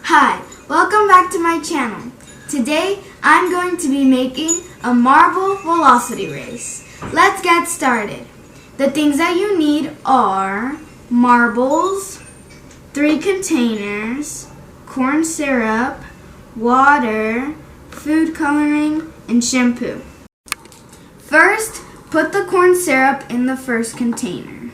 Hi, welcome back to my channel. Today I'm going to be making a marble velocity race. Let's get started. The things that you need are marbles, 3 containers, corn syrup, water, food coloring, and shampoo. First, put the corn syrup in the first container.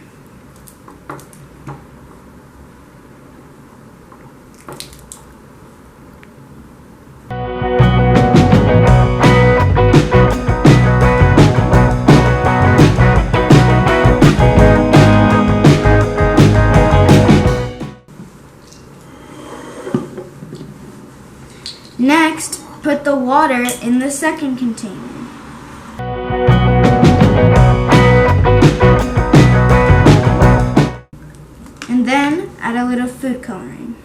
Next, put the water in the second container. And then add a little food coloring.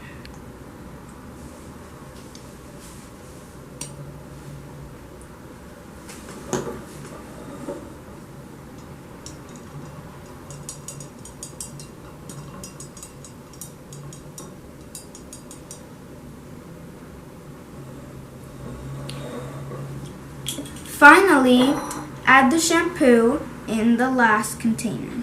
Finally, add the shampoo in the last container.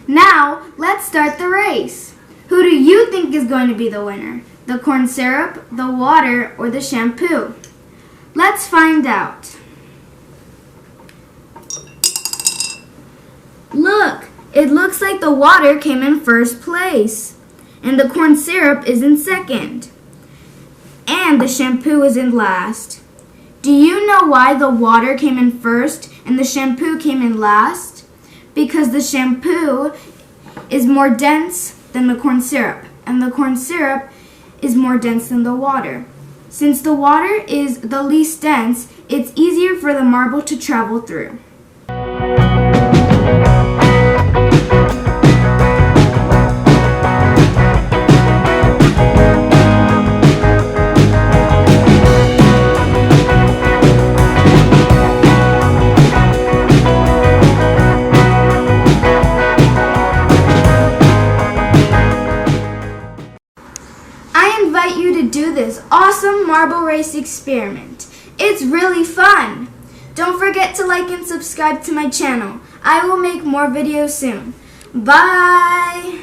Now, let's start the race. Who do you think is going to be the winner? The corn syrup, the water, or the shampoo? Let's find out. Look, it looks like the water came in first place, and the corn syrup is in second, and the shampoo is in last. Do you know why the water came in first and the shampoo came in last? Because the shampoo is more dense than the corn syrup, and the corn syrup is more dense than the water. Since the water is the least dense, it's easier for the marble to travel through. I invite you to do this awesome marble race experiment. It's really fun. Don't forget to like and subscribe to my channel. I will make more videos soon. Bye!